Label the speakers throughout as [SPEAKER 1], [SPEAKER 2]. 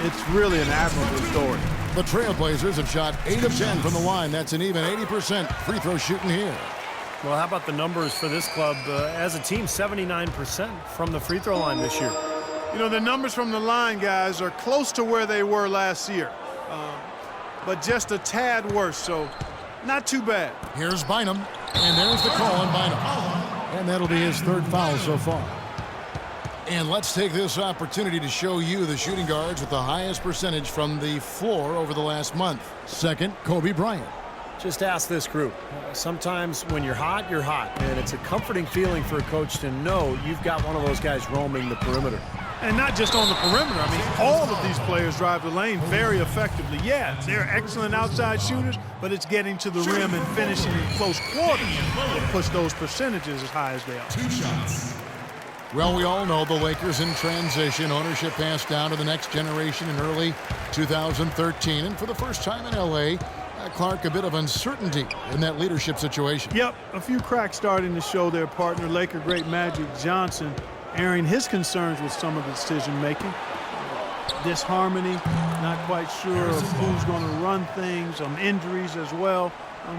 [SPEAKER 1] It's really an admirable story.
[SPEAKER 2] The Trailblazers have shot 8 of 10 from the line. That's an even 80% free throw shooting here.
[SPEAKER 3] Well, how about the numbers for this club? As a team, 79% from the free throw line this year.
[SPEAKER 1] You know, the numbers from the line, guys, are close to where they were last year, but just a tad worse, so not too bad.
[SPEAKER 2] Here's Bynum, and there's the call on Bynum. And that'll be his 3rd foul so far. And let's take this opportunity to show you the shooting guards with the highest percentage from the floor over the last month. Second, Kobe Bryant.
[SPEAKER 3] Just ask this group. Sometimes when you're hot, and it's a comforting feeling for a coach to know you've got one of those guys roaming the perimeter.
[SPEAKER 1] And not just on the perimeter. I mean, all of these players drive the lane very effectively. Yeah, they're excellent outside shooters, but it's getting to the rim and finishing in close quarters that push those percentages as high as they are.
[SPEAKER 4] 2 shots.
[SPEAKER 2] Well, we all know the Lakers in transition. Ownership passed down to the next generation in early 2013. And for the first time in L.A., Clark, a bit of uncertainty in that leadership situation.
[SPEAKER 1] Yep, a few cracks starting to show their partner, Laker great Magic Johnson, airing his concerns with some of the decision-making. Disharmony, not quite sure of who's going to run things, injuries as well.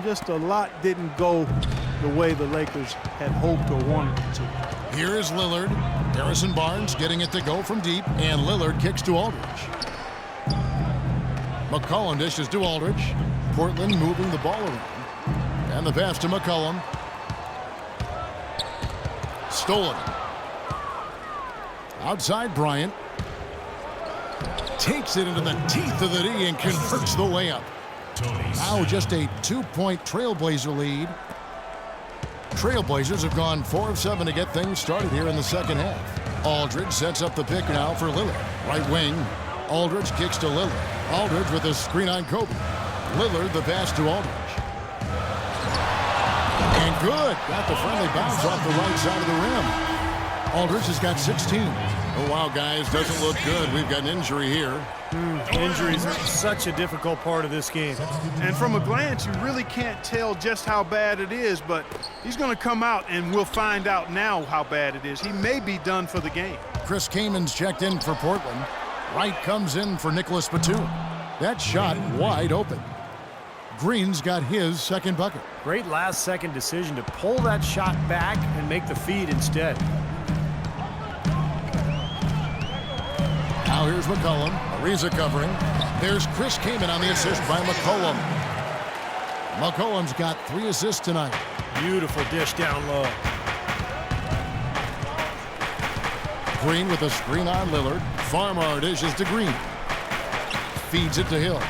[SPEAKER 1] Just a lot didn't go the way the Lakers had hoped or wanted it to.
[SPEAKER 2] Here is Lillard. Harrison Barnes getting it to go from deep, and Lillard kicks to Aldridge. McCollum dishes to Aldridge. Portland moving the ball around. And the pass to McCollum. Stolen. Outside Bryant. Takes it into the teeth of the D and converts the layup. Now just a 2-point Trailblazer lead. Trailblazers have gone 4 of 7 to get things started here in the second half. Aldridge sets up the pick now for Lillard. Right wing. Aldridge kicks to Lillard. Aldridge with a screen on Kobe. Lillard the pass to Aldridge. And good. Got the friendly bounce off the right side of the rim. Aldridge has got 16. Oh, wow, guys. Doesn't look good. We've got an injury here.
[SPEAKER 3] Injuries are such a difficult part of this game.
[SPEAKER 1] And from a glance, you really can't tell just how bad it is, but he's going to come out, and we'll find out now how bad it is. He may be done for the game.
[SPEAKER 2] Chris Kaman's checked in for Portland. Wright comes in for Nicholas Batum. That shot wide open. Green's got his second bucket.
[SPEAKER 3] Great last-second decision to pull that shot back and make the feed instead.
[SPEAKER 2] Now here's McCollum. Ariza covering. There's Chris Kaman on the assist by McCollum. McCollum's got 3 assists tonight.
[SPEAKER 3] Beautiful dish down low.
[SPEAKER 2] Green with a screen on Lillard. Farmar dishes to Green. Feeds it to Hill.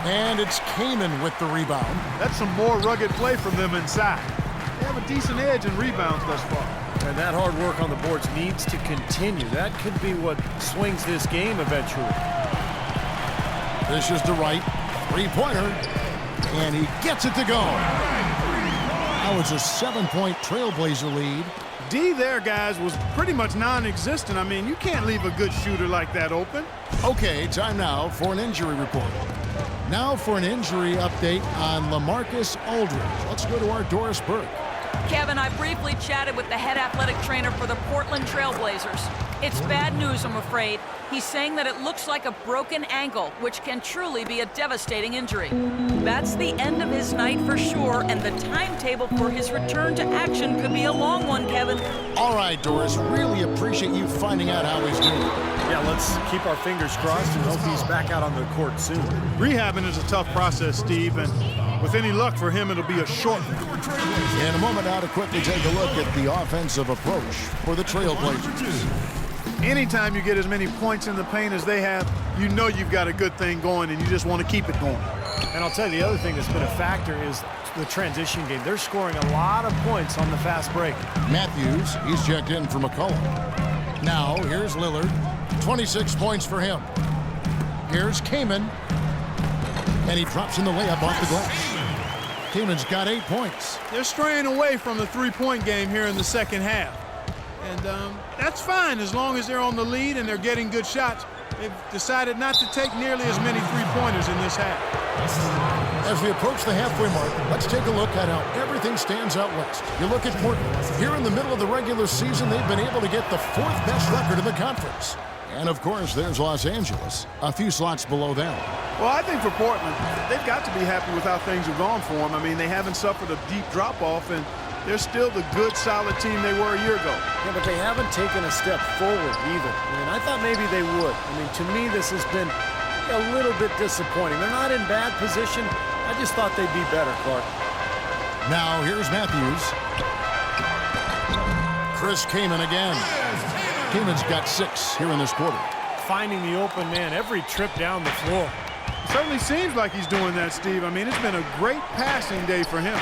[SPEAKER 2] And it's Kaman with the rebound.
[SPEAKER 1] That's some more rugged play from them inside. They have a decent edge in rebounds thus far.
[SPEAKER 3] And that hard work on the boards needs to continue. That could be what swings this game eventually.
[SPEAKER 2] This is to Wright. 3-pointer. And he gets it to go. Now it's a 7-point Trailblazer lead.
[SPEAKER 1] D there, guys, was pretty much non-existent. I mean, you can't leave a good shooter like that open.
[SPEAKER 2] Okay, time now for an injury report. Now for an injury update on LaMarcus Aldridge. Let's go to our Doris Burke.
[SPEAKER 5] Kevin, I briefly chatted with the head athletic trainer for the Portland Trailblazers. It's bad news, I'm afraid. He's saying that it looks like a broken ankle, which can truly be a devastating injury. That's the end of his night for sure, and the timetable for his return to action could be a long one, Kevin.
[SPEAKER 2] All right, Doris, really appreciate you finding out how he's doing.
[SPEAKER 3] Yeah, let's keep our fingers crossed and hope he's back out on the court soon.
[SPEAKER 1] Rehabbing is a tough process, Steve, and with any luck for him, it'll be a short one.
[SPEAKER 2] In a moment now to quickly take a look at the offensive approach for the Trailblazers.
[SPEAKER 1] Anytime you get as many points in the paint as they have, you know you've got a good thing going, and you just want to keep it going.
[SPEAKER 3] And I'll tell you, the other thing that's been a factor is the transition game. They're scoring a lot of points on the fast break.
[SPEAKER 2] Matthews, he's checked in for McCollum. Now, here's Lillard. 26 points for him. Here's Kaman. And he drops in the layup off the glass. Kaman's got 8 points.
[SPEAKER 1] They're straying away from the three-point game here in the second half. And that's fine as long as they're on the lead and they're getting good shots. They've decided not to take nearly as many three-pointers in this half.
[SPEAKER 2] As we approach the halfway mark, let's take a look at how everything stands out west. You look at Portland. Here in the middle of the regular season, they've been able to get the 4th best record in the conference. And, of course, there's Los Angeles, a few slots below them.
[SPEAKER 1] Well, I think for Portland, they've got to be happy with how things have gone for them. I mean, they haven't suffered a deep drop-off, and they're still the good, solid team they were a year ago.
[SPEAKER 3] Yeah, but they haven't taken a step forward either. I mean, I thought maybe they would. I mean, to me, this has been a little bit disappointing. They're not in bad position. I just thought they'd be better, Clark.
[SPEAKER 2] Now, here's Matthews. Chris Kaman again. Kaman's got 6 here in this quarter.
[SPEAKER 3] Finding the open man every trip down the floor.
[SPEAKER 1] Certainly seems like he's doing that, Steve. I mean, it's been a great passing day for him.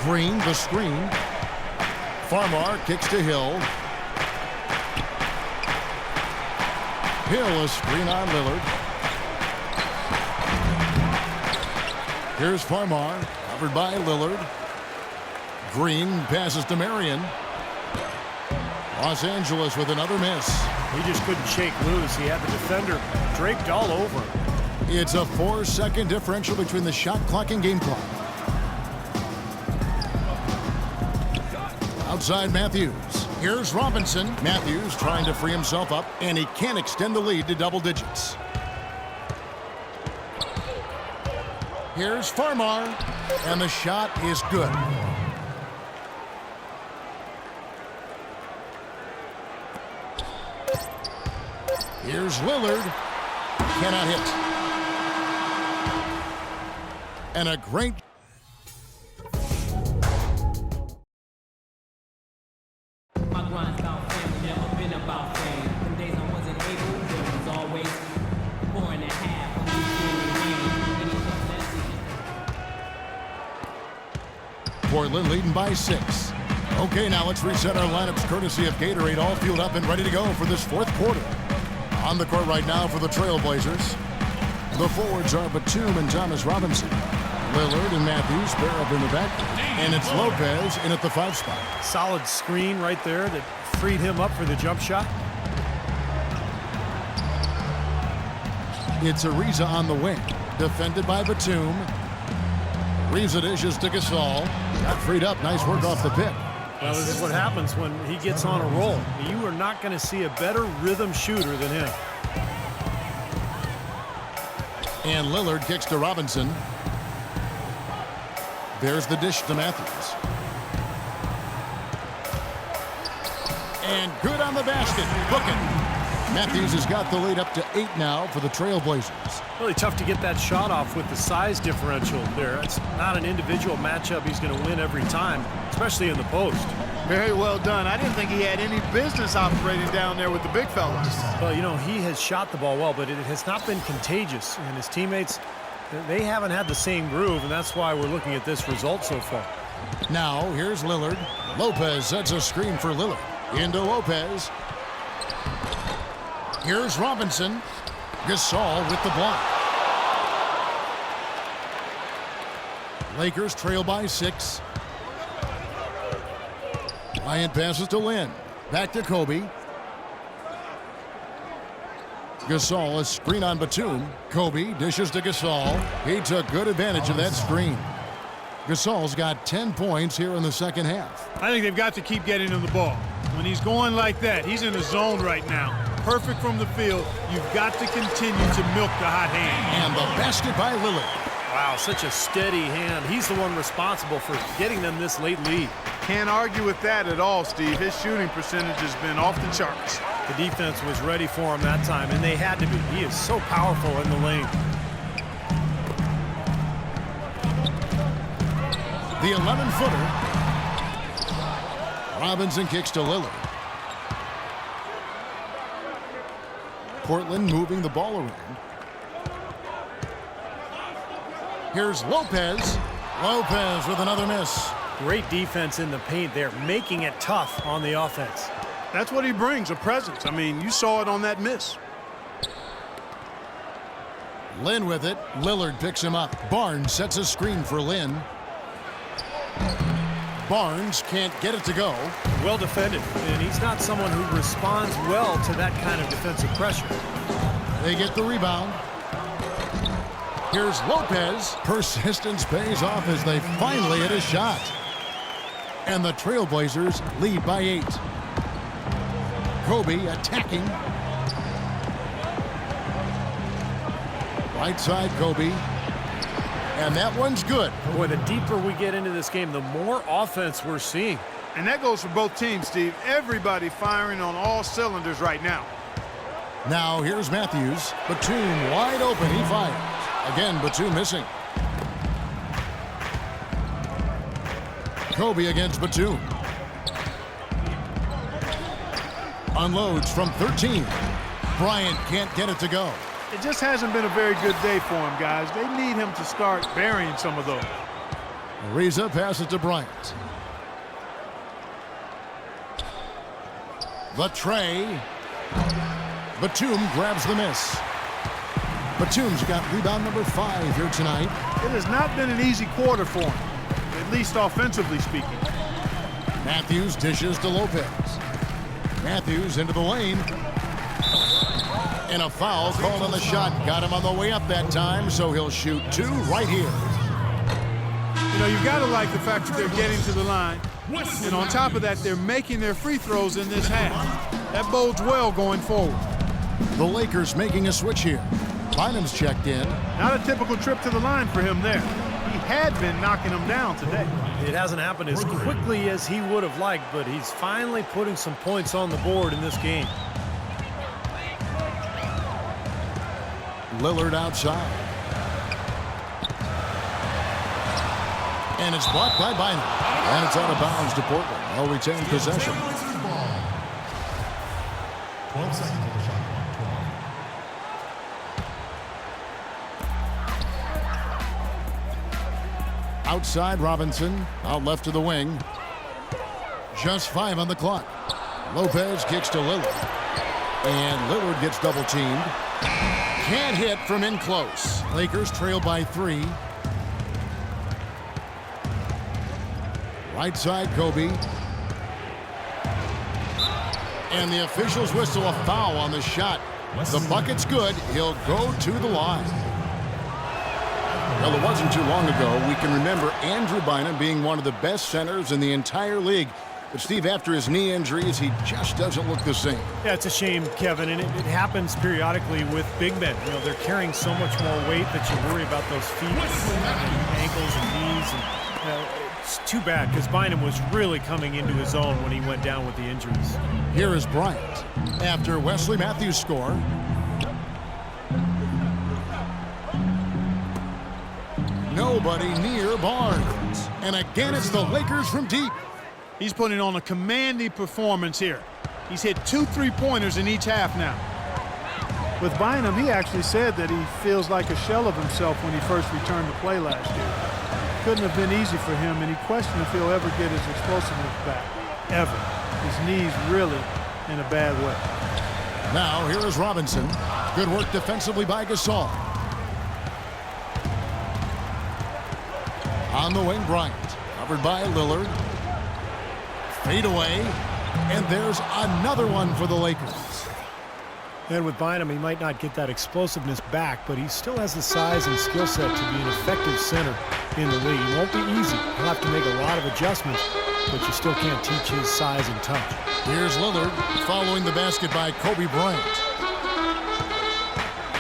[SPEAKER 2] Green, the screen. Farmar kicks to Hill. Hill, a screen on Lillard. Here's Farmar, covered by Lillard. Green passes to Marion. Los Angeles with another miss.
[SPEAKER 3] He just couldn't shake loose. He had the defender draped all over him.
[SPEAKER 2] It's a 4-second differential between the shot clock and game clock. Outside Matthews. Here's Robinson. Matthews trying to free himself up, and he can't extend the lead to double digits. Here's Farmar, and the shot is good. Here's Lillard. Cannot hit. And a great...
[SPEAKER 4] My grind's about fame, never been about fame. Some days I wasn't able, there was always 4.5 on the game.
[SPEAKER 2] Portland leading by 6. Okay, now let's reset our lineups courtesy of Gatorade, all fueled up and ready to go for this 4th quarter. On the court right now for the Trailblazers. The forwards are Batum and Thomas Robinson. Lillard and Matthews pair up in the back. And it's Lopez in at the 5 spot.
[SPEAKER 3] Solid screen right there that freed him up for the jump shot.
[SPEAKER 2] It's Ariza on the wing. Defended by Batum. Ariza dishes to Gasol. Got freed up. Nice work off the pick.
[SPEAKER 3] Well, this is what happens when he gets on a roll. You are not going to see a better rhythm shooter than him.
[SPEAKER 2] And Lillard kicks to Robinson. There's the dish to Matthews. And good on the basket. Booking. Matthews has got the lead up to 8 now for the Trailblazers.
[SPEAKER 3] Really tough to get that shot off with the size differential there. It's not an individual matchup he's going to win every time, especially in the post.
[SPEAKER 1] Very well done. I didn't think he had any business operating down there with the big fellas.
[SPEAKER 3] Well, you know, he has shot the ball well, but it has not been contagious. And his teammates, they haven't had the same groove, and that's why we're looking at this result so far.
[SPEAKER 2] Now, here's Lillard. Lopez sets a screen for Lillard. Into Lopez. Here's Robinson. Gasol with the block. Lakers trail by 6. Bryant passes to Lynn. Back to Kobe. Gasol, a screen on Batum. Kobe dishes to Gasol. He took good advantage of that screen. Gasol's got 10 points here in the second half.
[SPEAKER 1] I think they've got to keep getting him the ball. When he's going like that, he's in the zone right now. Perfect from the field. You've got to continue to milk the hot hand.
[SPEAKER 2] And the basket by Lillard.
[SPEAKER 3] Wow, such a steady hand. He's the one responsible for getting them this late lead.
[SPEAKER 1] Can't argue with that at all, Steve. His shooting percentage has been off the charts.
[SPEAKER 3] The defense was ready for him that time, and they had to be. He is so powerful in the lane.
[SPEAKER 2] The 11-footer. Robinson kicks to Lillard. Portland moving the ball around. Here's Lopez. Lopez with another miss.
[SPEAKER 3] Great defense in the paint there, making it tough on the offense.
[SPEAKER 1] That's what he brings, a presence. I mean, you saw it on that miss.
[SPEAKER 2] Lynn with it. Lillard picks him up. Barnes sets a screen for Lynn. Barnes can't get it to go.
[SPEAKER 3] Well defended, and he's not someone who responds well to that kind of defensive pressure.
[SPEAKER 2] They get the rebound. Here's Lopez. Persistence pays off as they finally hit a shot. And the Trailblazers lead by 8. Kobe attacking. Right side, Kobe. And that one's good.
[SPEAKER 3] Boy, the deeper we get into this game, the more offense we're seeing.
[SPEAKER 1] And that goes for both teams, Steve. Everybody firing on all cylinders right now.
[SPEAKER 2] Now here's Matthews. Batum wide open. He fires. Again, Batum missing. Kobe against Batum. Unloads from 13. Bryant can't get it to go.
[SPEAKER 1] It just hasn't been a very good day for him, guys. They need him to start burying some of those.
[SPEAKER 2] Ariza passes to Bryant. The tray. Batum grabs the miss. Batum's got rebound number 5 here tonight.
[SPEAKER 1] It has not been an easy quarter for him, at least offensively speaking.
[SPEAKER 2] Matthews dishes to Lopez. Matthews into the lane. And a foul called on the shot. Got him on the way up that time, so he'll shoot 2 right here.
[SPEAKER 1] You know, you've got to like the fact that they're getting to the line. And on top of that, they're making their free throws in this half. That bodes well going forward.
[SPEAKER 2] The Lakers making a switch here. Bynum's checked in.
[SPEAKER 1] Not a typical trip to the line for him there. He had been knocking them down today.
[SPEAKER 3] It hasn't happened as quickly as he would have liked, but he's finally putting some points on the board in this game.
[SPEAKER 2] Lillard outside. And it's blocked by Bynum. And it's out of bounds to Portland. They'll retain possession.
[SPEAKER 6] 12 seconds on the shot clock. 12.
[SPEAKER 2] Outside Robinson. Out left to the wing. Just 5 on the clock. Lopez kicks to Lillard. And Lillard gets double teamed. Can't hit from in close. Lakers trail by 3. Right side, Kobe. And the officials whistle a foul on the shot. The bucket's good. He'll go to the line. Well, it wasn't too long ago. We can remember Andrew Bynum being one of the best centers in the entire league. But, Steve, after his knee injuries, he just doesn't look the same.
[SPEAKER 3] Yeah, it's a shame, Kevin, and it happens periodically with big men. You know, they're carrying so much more weight that you worry about those feet and ankles and knees. And, it's too bad because Bynum was really coming into his own when he went down with the injuries.
[SPEAKER 2] Here is Bryant after Wesley Matthews' score. Nobody near Barnes. And again, it's the Lakers from deep.
[SPEAKER 1] He's putting on a commanding performance here. He's hit 2 3-pointers in each half now. With Bynum, he actually said that he feels like a shell of himself when he first returned to play last year. Couldn't have been easy for him, and he questioned if he'll ever get his explosiveness back. Ever. His knee's really in a bad way.
[SPEAKER 2] Now, here is Robinson. Good work defensively by Gasol. On the wing, Bryant. Covered by Lillard. Fade away. And there's another one for the Lakers.
[SPEAKER 3] And with Bynum, he might not get that explosiveness back, but he still has the size and skill set to be an effective center in the league. It won't be easy. He'll have to make a lot of adjustments, but you still can't teach his size and touch.
[SPEAKER 2] Here's Lillard following the basket by Kobe Bryant.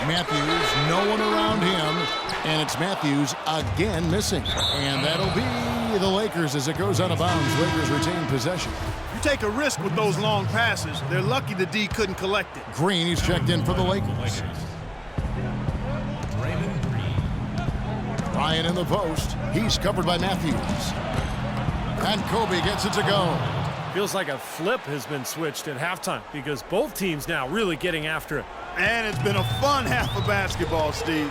[SPEAKER 2] Matthews, no one around him, and it's Matthews again missing. And that'll be the Lakers as it goes out of bounds. Lakers retain possession.
[SPEAKER 1] You take a risk with those long passes. They're lucky the D couldn't collect it.
[SPEAKER 2] Green, he's checked in for the Lakers. Ryan in the post. He's covered by Matthews. And Kobe gets it to go.
[SPEAKER 3] Feels like a flip has been switched at halftime because both teams now really getting after it.
[SPEAKER 1] And it's been a fun half of basketball, Steve.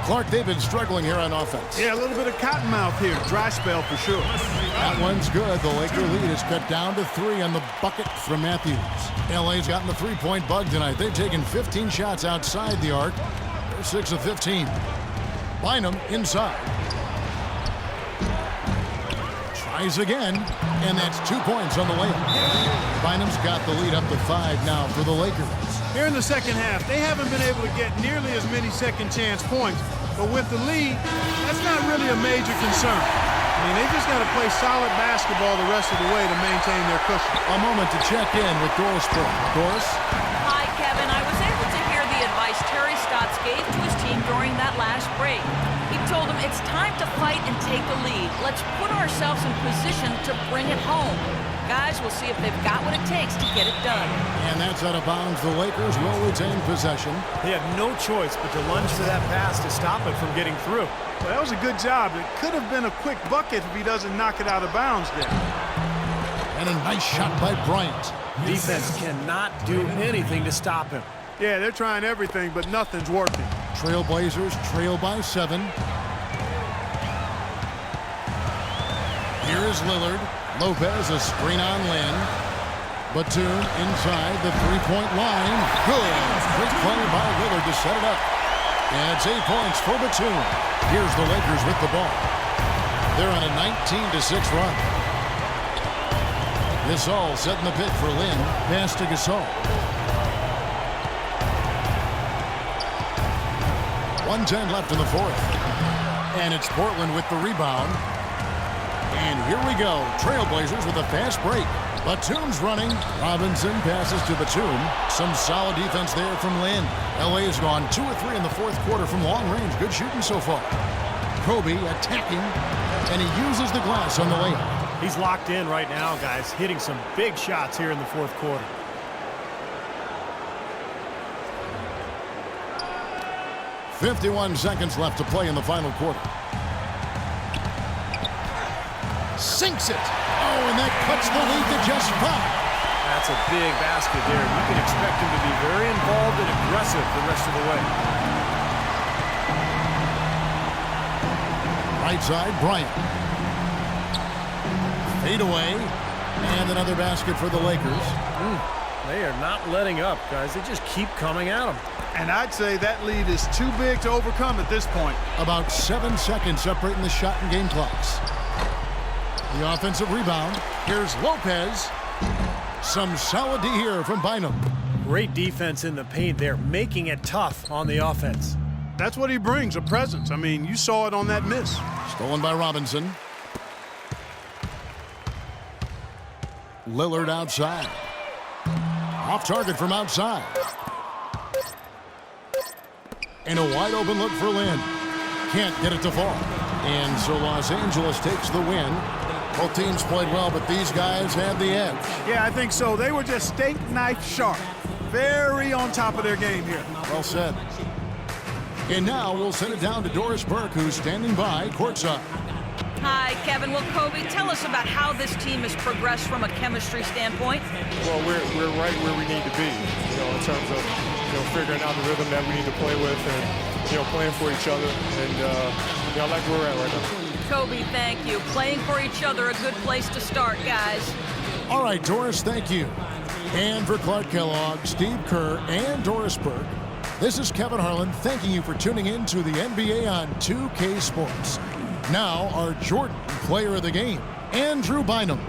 [SPEAKER 2] Clark, they've been struggling here on offense.
[SPEAKER 1] Yeah, a little bit of cottonmouth here. Dry spell for sure.
[SPEAKER 2] That one's good. The Laker lead is cut down to 3 on the bucket from Matthews. LA's gotten the three-point bug tonight. They've taken 15 shots outside the arc. They're 6 of 15. Bynum inside. Tries again, and that's 2 points on the layup. Bynum's got the lead up to 5 now for the Lakers.
[SPEAKER 1] Here in the second half, they haven't been able to get nearly as many second chance points, but with the lead, that's not really a major concern. I mean, they just got to play solid basketball the rest of the way to maintain their cushion.
[SPEAKER 2] A moment to check in with Doris Burke. Doris?
[SPEAKER 5] Hi, Kevin. I was able to hear the advice Terry Stotts gave to his team during that last break. He told them it's time to fight and take the lead. Let's put ourselves in position to bring it home. Guys, we'll see if they've got what it takes to get it done.
[SPEAKER 2] And that's out of bounds. The Lakers will retain possession.
[SPEAKER 3] They had no choice but to lunge for that pass to stop it from getting through.
[SPEAKER 1] Well, that was a good job. It could have been a quick bucket if he doesn't knock it out of bounds there.
[SPEAKER 2] And a nice shot by Bryant.
[SPEAKER 3] Defense cannot do anything to stop him.
[SPEAKER 1] Yeah, they're trying everything, but nothing's working.
[SPEAKER 2] Trailblazers trail by 7. Here is Lillard. Lopez, a screen on Lynn. Batum inside the three-point line. Good. Great play by Lillard to set it up. And it's 8 points for Batum. Here's the Lakers with the ball. They're on a 19-6 run. Gasol setting the pick for Lynn. Pass to Gasol. 1:10 left in the fourth. And it's Portland with the rebound. And here we go. Trailblazers with a fast break. Batum's running. Robinson passes to Batum. Some solid defense there from Lynn. LA has gone 2 or 3 in the fourth quarter from long range. Good shooting so far. Kobe attacking, and he uses the glass on the layup.
[SPEAKER 3] He's locked in right now, guys, hitting some big shots here in the fourth quarter.
[SPEAKER 2] .51 seconds left to play in the final quarter. Sinks it. Oh, and that cuts the lead to just 5.
[SPEAKER 3] That's a big basket there. You can expect him to be very involved and aggressive the rest of the way.
[SPEAKER 2] Right side, Bryant. Fade away. And another basket for the Lakers.
[SPEAKER 3] They are not letting up, guys. They just keep coming at them.
[SPEAKER 1] And I'd say that lead is too big to overcome at this point.
[SPEAKER 2] About 7 seconds separating the shot and game clocks. The offensive rebound. Here's Lopez. Some solid D here from Bynum.
[SPEAKER 3] Great defense in the paint there, making it tough on the offense.
[SPEAKER 1] That's what he brings, a presence. I mean, you saw it on that miss.
[SPEAKER 2] Stolen by Robinson. Lillard outside. Off target from outside. And a wide open look for Lynn. Can't get it to fall. And so Los Angeles takes the win. Both teams played well, but these guys had the edge.
[SPEAKER 1] Yeah, I think so. They were just steak knife sharp. Very on top of their game here.
[SPEAKER 2] Well said. And now we'll send it down to Doris Burke, who's standing by courtside.
[SPEAKER 5] Hi, Kevin. Well, Kobe, tell us about how this team has progressed from a chemistry standpoint.
[SPEAKER 7] Well, we're right where we need to be, in terms of, figuring out the rhythm that we need to play with and, playing for each other. And, I like where we're at right now.
[SPEAKER 5] Kobe, thank you. Playing for each other, a good place to start, guys.
[SPEAKER 2] All right, Doris, thank you. And for Clark Kellogg, Steve Kerr, and Doris Burke, this is Kevin Harlan thanking you for tuning in to the NBA on 2K Sports. Now, our Jordan Player of the Game, Andrew Bynum.